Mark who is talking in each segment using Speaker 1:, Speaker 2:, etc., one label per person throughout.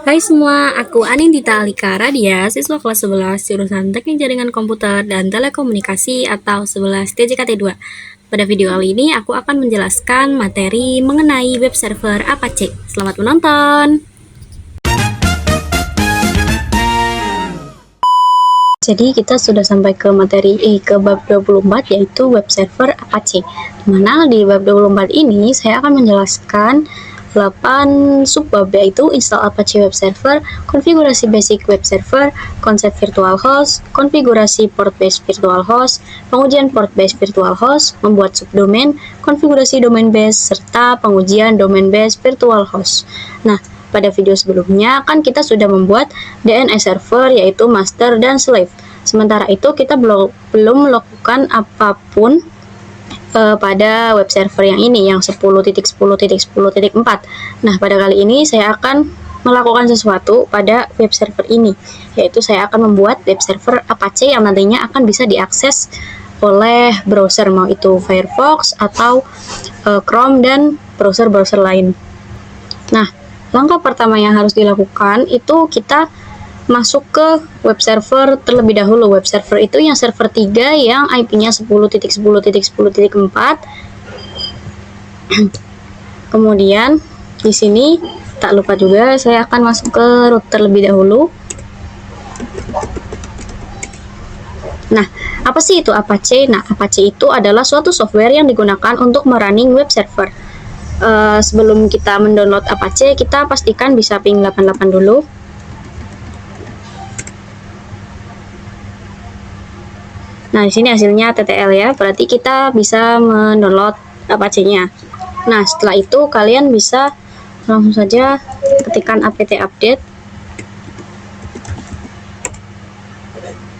Speaker 1: Hai semua, aku Anindita Alika Radia, siswa kelas 11 jurusan Teknik Jaringan Komputer dan Telekomunikasi atau 11 TJKT 2. Pada video kali ini aku akan menjelaskan materi mengenai web server Apache. Selamat menonton. Jadi kita sudah sampai ke ke bab 24 yaitu web server Apache. Dimana di bab 24 ini saya akan menjelaskan 8 subbab yaitu install Apache Web Server, konfigurasi basic web server, konsep virtual host, konfigurasi port based virtual host, pengujian port based virtual host, membuat subdomain, konfigurasi domain base, serta pengujian domain base virtual host. Nah, pada video sebelumnya kan kita sudah membuat DNS server yaitu master dan slave. Sementara itu kita belum melakukan apapun pada web server yang ini, yang 10.10.10.4. Nah, pada kali ini saya akan melakukan sesuatu pada web server ini, yaitu saya akan membuat web server Apache yang nantinya akan bisa diakses oleh browser, mau itu Firefox atau Chrome dan browser-browser lain. Nah, langkah pertama yang harus dilakukan itu kita masuk ke web server terlebih dahulu. Web server itu yang server 3 yang IP-nya 10.10.10.4. Kemudian di sini tak lupa juga saya akan masuk ke root terlebih dahulu. Nah, apa sih itu Apache? Nah, Apache itu adalah suatu software yang digunakan untuk merunning web server. Sebelum kita mendownload Apache, kita pastikan bisa ping 88 dulu. Nah, di sini hasilnya TTL ya, berarti kita bisa mendownload Apache-nya. Nah, setelah itu kalian bisa langsung saja ketikkan apt update.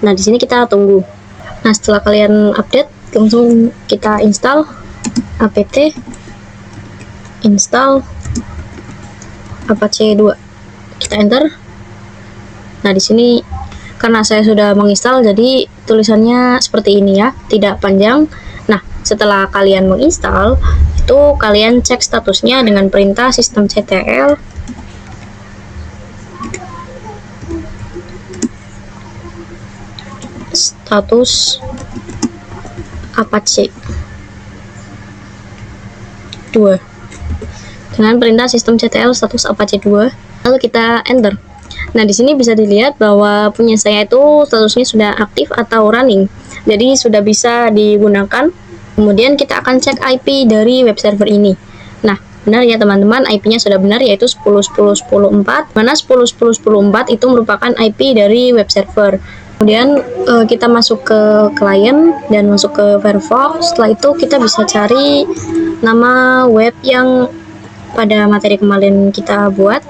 Speaker 1: Nah, di sini kita tunggu. Nah, setelah kalian update, langsung kita install apt install Apache 2. Kita enter. Nah, di sini karena saya sudah menginstal, jadi tulisannya seperti ini ya, tidak panjang. Nah, setelah kalian menginstal, itu kalian cek statusnya dengan perintah systemctl status Apache 2 dengan perintah systemctl status Apache 2, lalu kita enter. Nah, di sini bisa dilihat bahwa punya saya itu statusnya sudah aktif atau running, jadi sudah bisa digunakan. Kemudian kita akan cek IP dari web server ini. Nah, benar ya teman-teman, IP-nya sudah benar yaitu 10.10.10.4, mana 10.10.10.4 itu merupakan IP dari web server. Kemudian kita masuk ke client dan masuk ke Firefox. Setelah itu kita bisa cari nama web yang pada materi kemarin kita buat.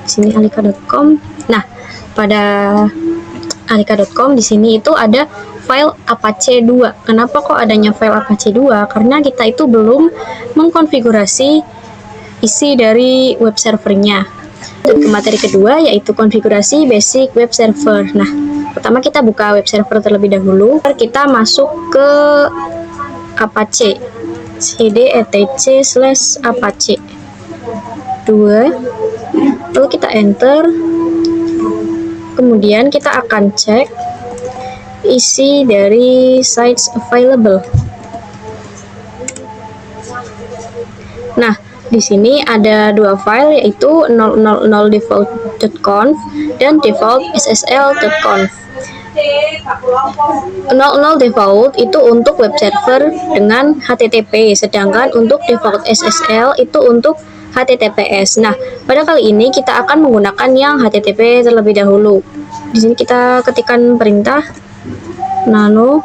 Speaker 1: Sini alika.com. Nah, pada alika.com di sini itu ada file Apache 2. Kenapa kok adanya file Apache 2? Karena kita itu belum mengkonfigurasi isi dari web servernya. Dan ke materi kedua yaitu konfigurasi basic web server. Nah, pertama kita buka web server terlebih dahulu. Kita masuk ke Apache. cd etc/apache 2. Lalu kita enter. Kemudian kita akan cek isi dari sites available. Nah, di sini ada dua file yaitu 000default.conf dan default.ssl.conf. 00 default itu untuk web server dengan HTTP, sedangkan untuk default SSL itu untuk HTTPS. Nah, pada kali ini kita akan menggunakan yang HTTP terlebih dahulu. Di sini kita ketikkan perintah nano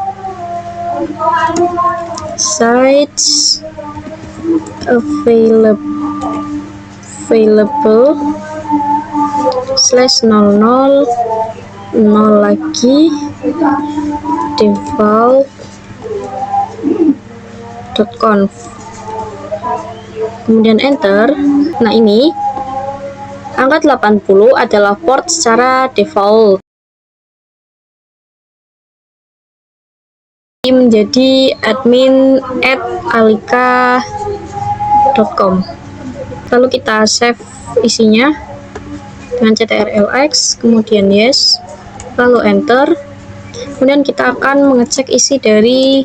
Speaker 1: sites available /00 0 lagi default.conf, kemudian enter. Nah, ini angka 80 adalah port secara default. Menjadi admin @alika.com. Lalu kita save isinya. dengan ctrlx, kemudian yes, lalu enter. Kemudian kita akan mengecek isi dari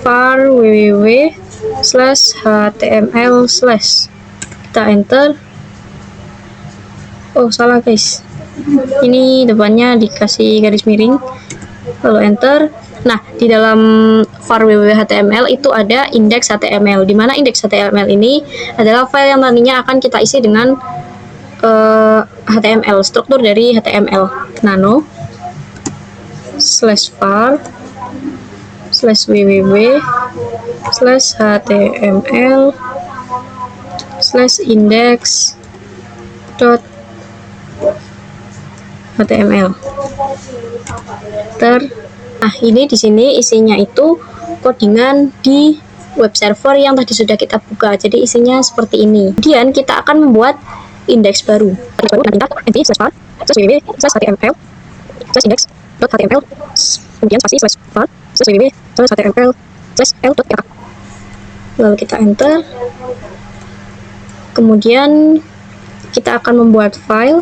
Speaker 1: var www/html/. Kita enter. Oh, salah guys, ini depannya dikasih garis miring, lalu enter. Nah, di dalam var www.html itu ada indeks HTML, di mana indeks HTML ini adalah file yang nantinya akan kita isi dengan HTML, struktur dari HTML. Nano /www/index.html. Nah, ini di sini isinya itu codingan di web server yang tadi sudah kita buka. Jadi isinya seperti ini. Kemudian kita akan membuat indeks baru. www.html/index.html, kemudian spasi /var/www.html/l. Lalu kita enter. Kemudian kita akan membuat file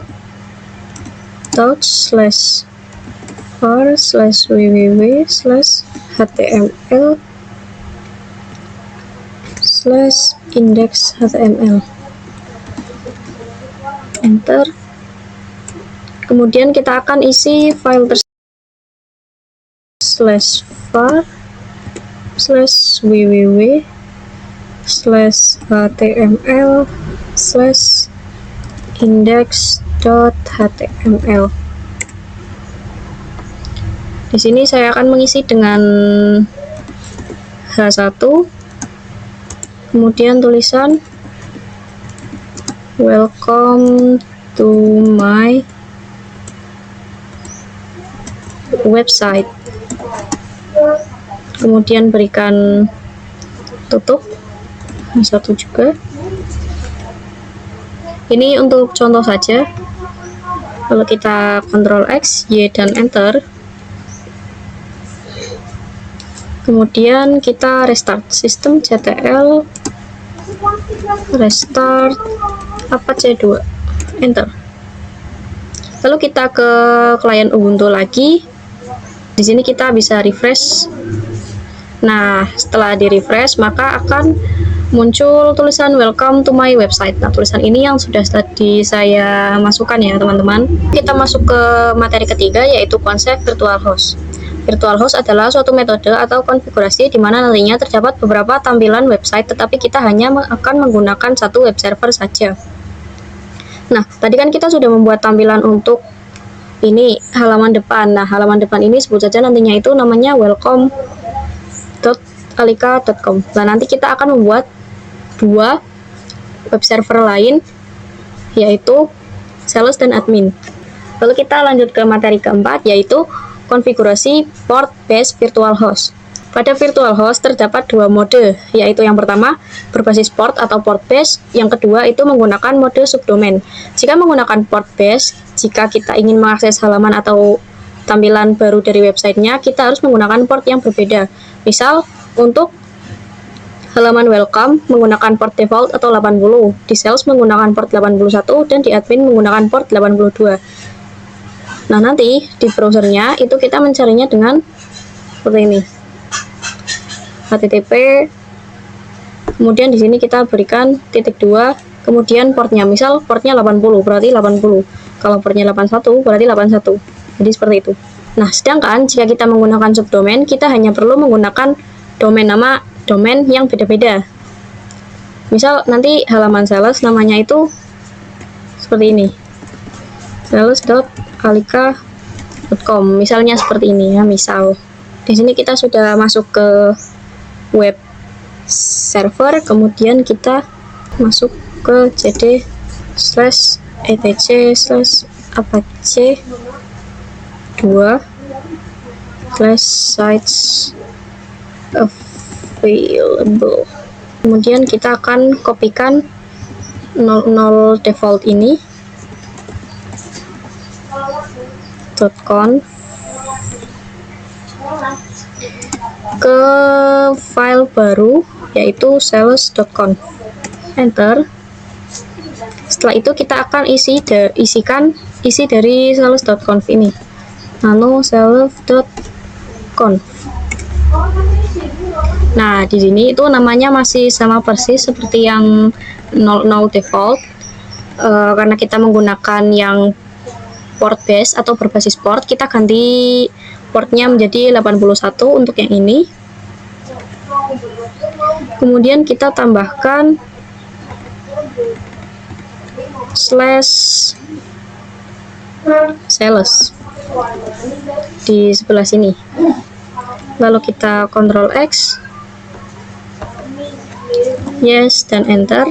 Speaker 1: .var/www/html/index.html. Enter. Kemudian kita akan isi file tersebut /var/www/html/index.html. Di sini saya akan mengisi dengan H1, kemudian tulisan welcome to my website, kemudian berikan tutup H1 juga. Ini untuk contoh saja. Lalu kita Ctrl X, Y, dan enter. Kemudian kita restart sistem ctl restart Apache 2, enter. Lalu kita ke klien Ubuntu lagi. Di sini kita bisa refresh. Nah, setelah di refresh maka akan muncul tulisan welcome to my website. Nah, tulisan ini yang sudah tadi saya masukkan ya teman-teman. Kita masuk ke materi ketiga, yaitu konsep virtual host. Virtual host adalah suatu metode atau konfigurasi di mana nantinya terdapat beberapa tampilan website, tetapi kita hanya akan menggunakan satu web server saja. Nah, tadi kan kita sudah membuat tampilan untuk ini halaman depan. Nah, halaman depan ini sebut saja nantinya itu namanya welcome.alika.com. Nah, nanti kita akan membuat dua web server lain, yaitu sales dan admin. Lalu kita lanjut ke materi keempat, yaitu konfigurasi port based virtual host. Pada virtual host terdapat dua mode, yaitu yang pertama berbasis port atau port based, yang kedua itu menggunakan mode subdomain. Jika menggunakan port based, jika kita ingin mengakses halaman atau tampilan baru dari websitenya, kita harus menggunakan port yang berbeda. Misal, untuk halaman welcome menggunakan port default atau 80, di sales menggunakan port 81, dan di admin menggunakan port 82. Nah, nanti di browsernya itu kita mencarinya dengan seperti ini, http, kemudian di sini kita berikan *2, kemudian portnya, misal portnya 80 berarti 80, kalau portnya 81 berarti 81, jadi seperti itu. Nah, sedangkan jika kita menggunakan subdomain, kita hanya perlu menggunakan domain nama domain yang beda-beda. Misal nanti halaman sales namanya itu seperti ini, sales.alika.com, misalnya seperti ini ya. Misal di sini kita sudah masuk ke web server, kemudian kita masuk ke cd/etc/apache 2/sites available. Kemudian kita akan kopikan 00 default ini .conf ke file baru, yaitu sales.conf. Enter. Setelah itu kita akan isikan isi dari sales.conf ini. Lalu self.conf. Nah, di sini itu namanya masih sama persis seperti yang 00 default. Karena kita menggunakan yang port base atau berbasis port, kita ganti portnya menjadi 81 untuk yang ini. Kemudian kita tambahkan /sales di sebelah sini. Lalu kita Ctrl X, yes, dan enter.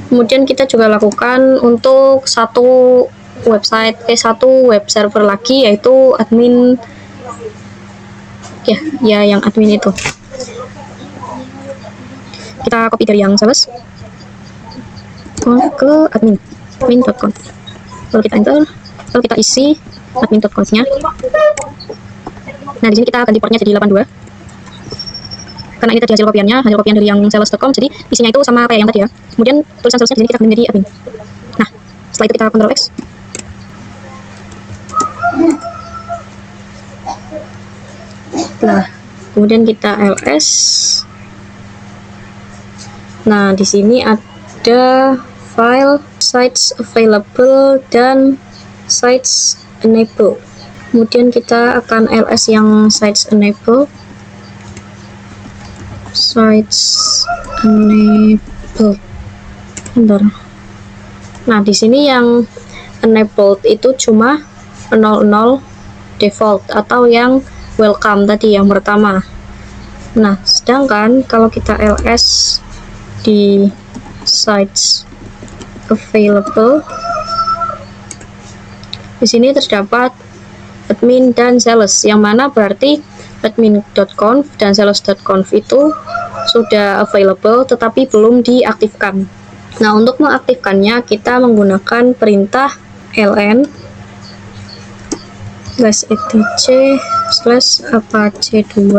Speaker 1: Kemudian kita juga lakukan untuk satu web server lagi, yaitu admin ya yang admin itu. Kita copy dari yang sales ke admin.conf. Lalu kita enter, lalu kita isi admin.conf-nya. Nah, di sini kita ganti portnya jadi 82. Karena ini tadi hasil kopian dari yang sales.com, jadi isinya itu sama kayak yang tadi ya. Kemudian tulisan salesnya di sini kita ganti menjadi admin. Nah, setelah itu kita Ctrl X. Nah, kemudian kita ls. Nah, di sini ada file, sites available, dan sites enable. Kemudian kita akan ls yang sites enable. Bentar. Nah, di sini yang enabled itu cuma 00 default atau yang welcome tadi yang pertama. Nah, sedangkan kalau kita ls di sites available, di sini terdapat admin dan sales, yang mana berarti admin.conf dan sales.conf itu sudah available tetapi belum diaktifkan. Nah, untuk mengaktifkannya kita menggunakan perintah ln /etc/apache2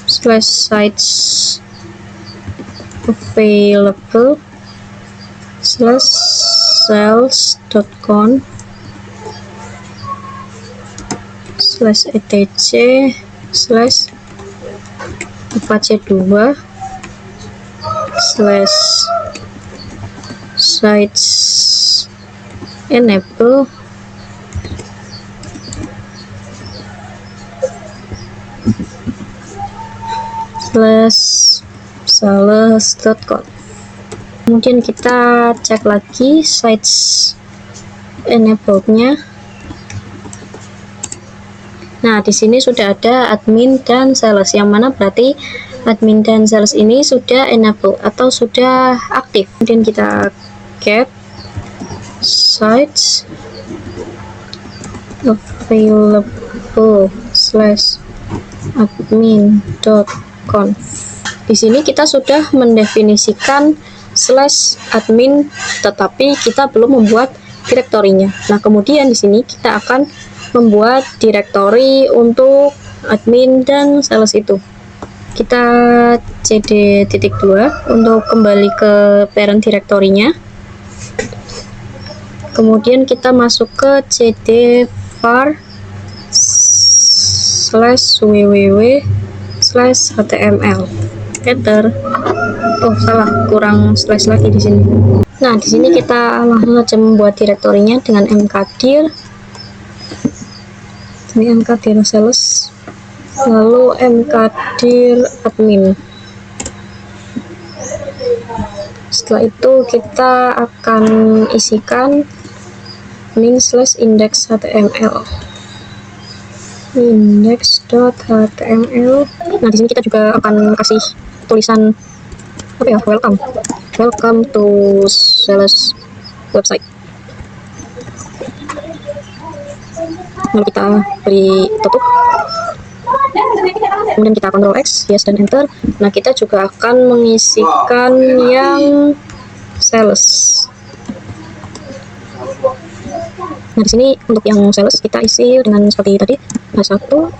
Speaker 1: /sites available /sales.conf /etc/apache2 /sites enable /sales.conf. Kemudian kita cek lagi sites enablednya. Nah, di sini sudah ada admin dan sales, yang mana berarti admin dan sales ini sudah enable atau sudah aktif. Kemudian kita get sites available /admin.conf. Di sini kita sudah mendefinisikan /admin, tetapi kita belum membuat direktorinya. Nah, kemudian di sini kita akan membuat direktori untuk admin dan sales itu. Kita cd.2 untuk kembali ke parent direktorinya. Kemudian kita masuk ke cd var /www/html. Enter. Oh, salah, kurang slash lagi di sini. Nah, di sini kita langsung saja membuat direktorinya dengan mkdir. Ini mkdir sales, lalu mkdir admin. Setelah itu kita akan isikan min/index.html. index.html. Nah, di sini kita juga akan kasih tulisan apa ya, welcome to sales website. Lalu kita beri tutup, kemudian kita Ctrl X, yes, dan enter. Nah, kita juga akan mengisikan yang sales. Nah, di sini untuk yang sales kita isi dengan seperti tadi. Nah, satu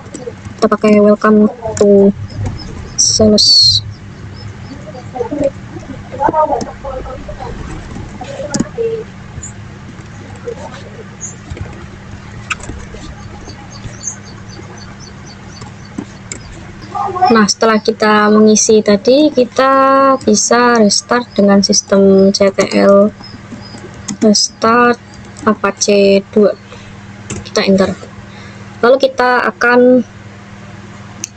Speaker 1: kita pakai welcome to sales Nah, setelah kita mengisi tadi, kita bisa restart dengan sistem CTL restart Apache 2. Kita enter. Lalu kita akan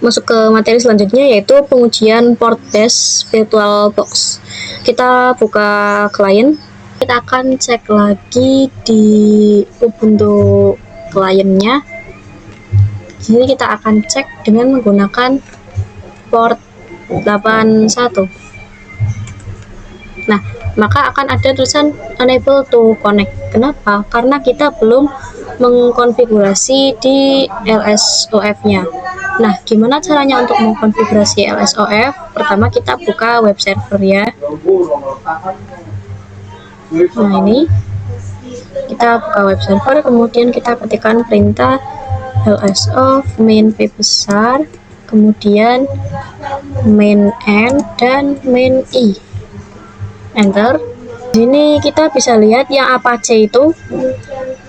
Speaker 1: masuk ke materi selanjutnya, yaitu pengujian Portbus VirtualBox. Kita buka klien. Kita akan cek lagi di Ubuntu kliennya. Jadi kita akan cek dengan menggunakan port 81. Nah, maka akan ada tulisan unable to connect. Kenapa? Karena kita belum mengkonfigurasi di LSOF-nya. Nah, gimana caranya untuk mengkonfigurasi LSOF? Pertama kita buka web server ya. Nah, ini kita buka web server, kemudian kita ketikkan perintah lsof main v besar, kemudian main n dan main i. Enter. Di sini kita bisa lihat yang Apache itu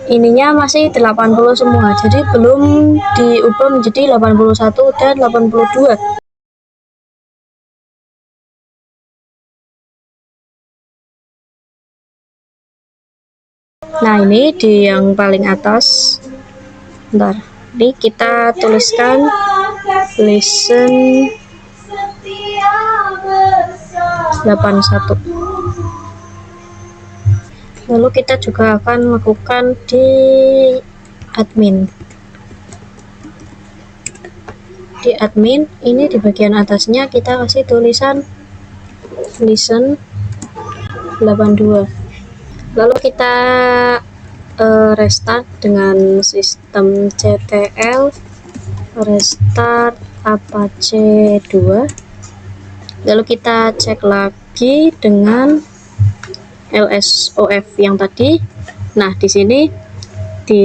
Speaker 1: ininya masih 80 semua, jadi belum diubah menjadi 81 dan 82. Nah, ini di yang paling atas. Bentar, ini kita tuliskan listen 81. Lalu kita juga akan melakukan di admin. Di admin ini di bagian atasnya kita kasih tulisan listen 82. Lalu kita restart dengan sistem CTL restart Apache 2. Lalu kita cek lagi dengan LSOF yang tadi. Nah, di sini di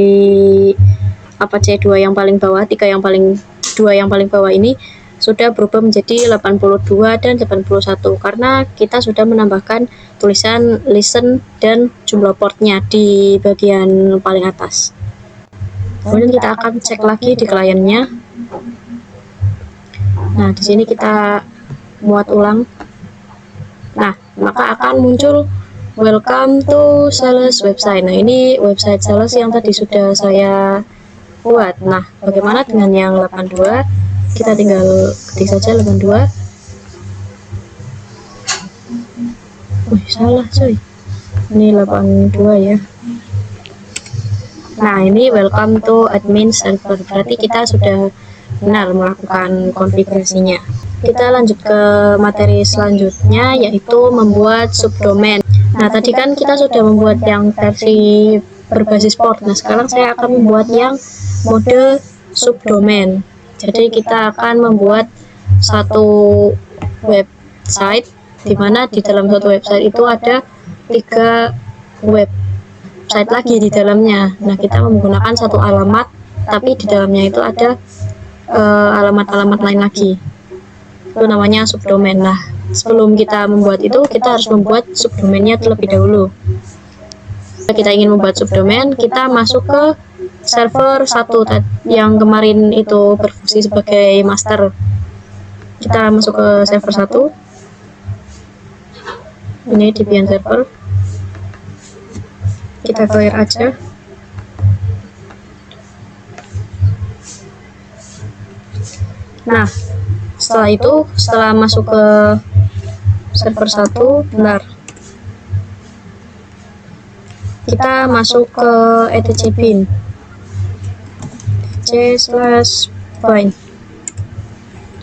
Speaker 1: Apache 2 yang paling bawah, 2 yang paling bawah ini sudah berubah menjadi 82 dan 81 karena kita sudah menambahkan tulisan listen dan jumlah portnya di bagian paling atas. Kemudian kita akan cek lagi di kliennya. Nah, di sini kita muat ulang. Nah, maka akan muncul welcome to sales website. Nah, ini website sales yang tadi sudah saya buat. Nah, bagaimana dengan yang 82? Kita tinggal ketik saja 82. Wih, salah cuy. Ini 82 ya. Nah, ini welcome to admin server. Berarti kita sudah benar melakukan konfigurasinya. Kita lanjut ke materi selanjutnya, yaitu membuat subdomain. Nah, tadi kan kita sudah membuat yang versi berbasis port. Nah, sekarang saya akan membuat yang mode subdomain. Jadi kita akan membuat satu website, di mana di dalam satu website itu ada 3 website lagi di dalamnya. Nah, kita menggunakan satu alamat, tapi di dalamnya itu ada alamat-alamat lain lagi. Itu namanya subdomain. Nah, sebelum kita membuat itu, kita harus membuat subdomainnya terlebih dahulu. Jika kita ingin membuat subdomain, kita masuk ke server 1 yang kemarin itu berfungsi sebagai master. Kita masuk ke server 1. Ini Debian server. Kita clear aja. Nah, setelah itu, setelah masuk ke server 1, benar, kita masuk ke etc bin /bin.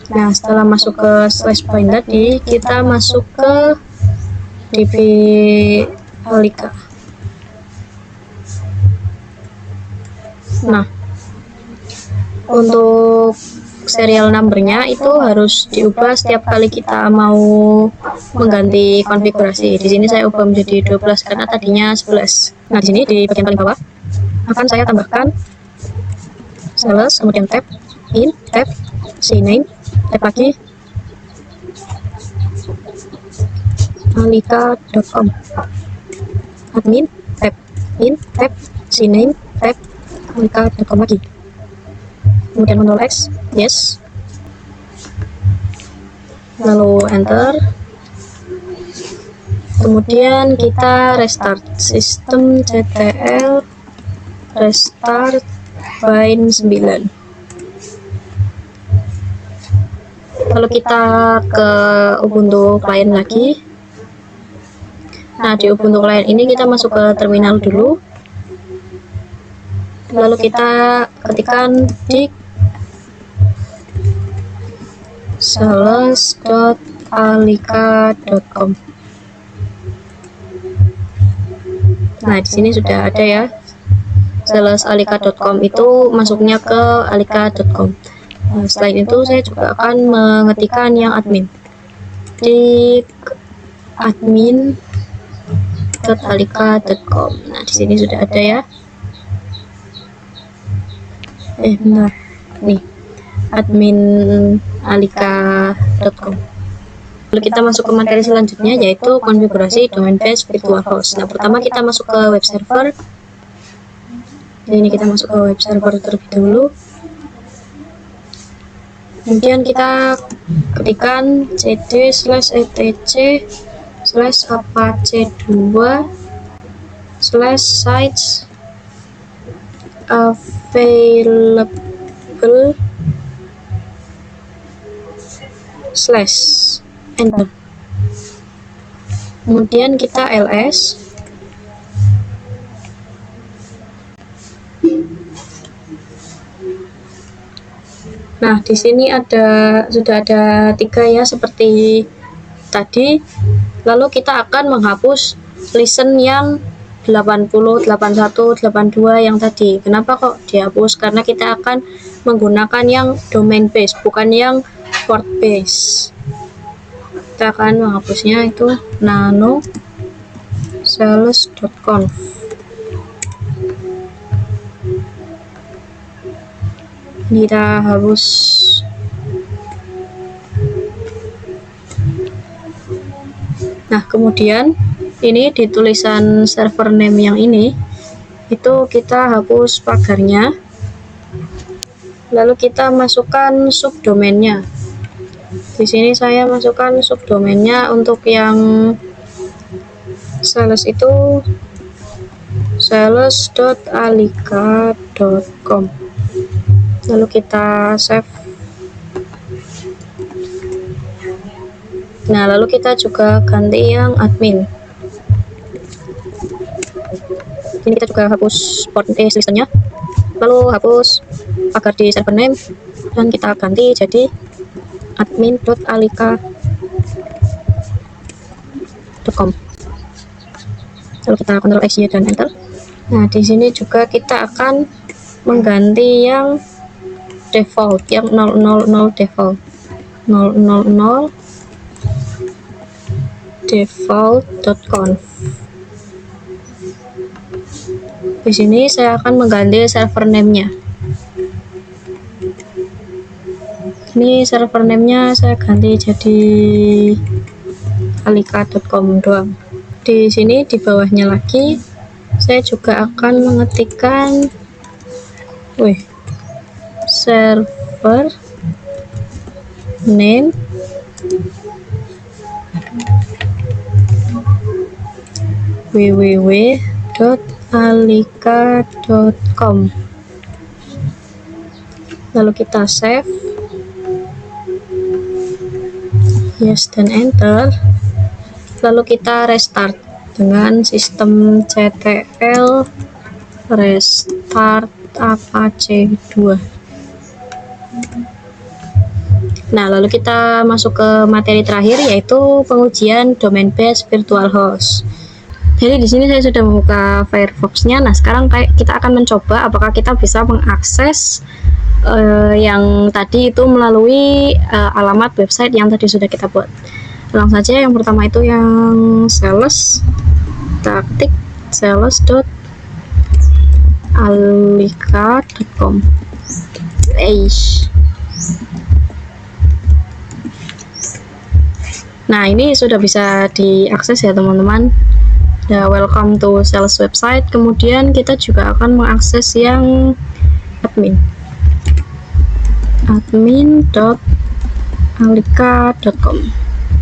Speaker 1: Nah, setelah masuk ke /bin tadi, kita masuk ke db alika. Nah, untuk serial numbernya itu harus diubah setiap kali kita mau mengganti konfigurasi. Di sini saya ubah menjadi 12 karena tadinya 11. Nah, di sini di bagian paling bawah akan saya tambahkan sales, kemudian tab in, tab cname, tab lagi. alika.com, admin tab, in tab, cname tab, alika.com lagi, kemudian Ctrl X, yes, lalu enter. Kemudian kita restart sistem ctl restart bind 9. Lalu kita ke Ubuntu client lagi. Nah, di Ubuntu client ini kita masuk ke terminal dulu. Lalu kita ketikkan dik sales.alika.com. Nah, di sini sudah ada ya. Salesalika.com itu masuknya ke alika.com. Nah, selain itu saya juga akan mengetikkan yang admin. Di admin.alika.com. Nah, di sini sudah ada ya. Benar. Nih, admin.alika.com. Lalu kita masuk ke materi selanjutnya, yaitu konfigurasi domain base virtual host. Nah, pertama kita masuk ke web server. Ini kita masuk ke web server terlebih dahulu. Kemudian kita ketikkan cd/etc/apache2/sites available / enter. Kemudian kita ls. Nah, di sini sudah ada 3 ya seperti tadi. Lalu kita akan menghapus listen yang 80, 81, 82 yang tadi. Kenapa kok dihapus? Karena kita akan menggunakan yang domain base, bukan yang port base. Kita akan menghapusnya itu nano sales.conf. Kita hapus. Nah, kemudian ini di tulisan server name yang ini itu kita hapus pagarnya. Lalu kita masukkan subdomainnya. Di sini saya masukkan subdomainnya untuk yang sales itu sales.alika.com. Lalu kita save. Nah, lalu kita juga ganti yang admin. Ini kita juga hapus port listennya, lalu hapus pagar di server name, dan kita ganti jadi admin.alika.com. Lalu kita Ctrl X dan enter. Nah, di sini juga kita akan mengganti yang default, yang 000 default, 000 default.conf. Di sini saya akan mengganti server name-nya. Ini server name-nya saya ganti jadi alika.com doang. Di sini di bawahnya lagi saya juga akan mengetikkan server name www.alika.com. Lalu kita save, yes dan enter. Lalu kita restart dengan sistem ctl restart apache 2. Nah, lalu kita masuk ke materi terakhir, yaitu pengujian domain base virtual host. Jadi di sini saya sudah membuka Firefox-nya. Nah, sekarang kita akan mencoba apakah kita bisa mengakses yang tadi itu melalui alamat website yang tadi sudah kita buat. Langsung saja, yang pertama itu yang sales. Kita ketik sales.alika.com. Nah, ini sudah bisa diakses ya teman-teman. Nah, welcome to sales website. Kemudian kita juga akan mengakses yang admin.alika.com.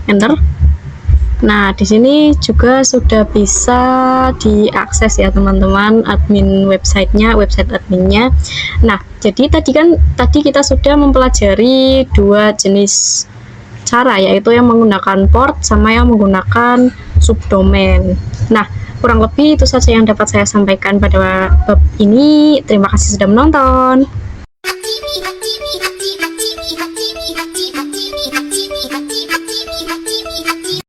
Speaker 1: Enter. Nah, di sini juga sudah bisa diakses ya teman-teman admin websitenya, website adminnya. Nah, jadi tadi kita sudah mempelajari dua jenis cara, yaitu yang menggunakan port sama yang menggunakan subdomain. Nah, kurang lebih itu saja yang dapat saya sampaikan pada bab ini. Terima kasih sudah menonton.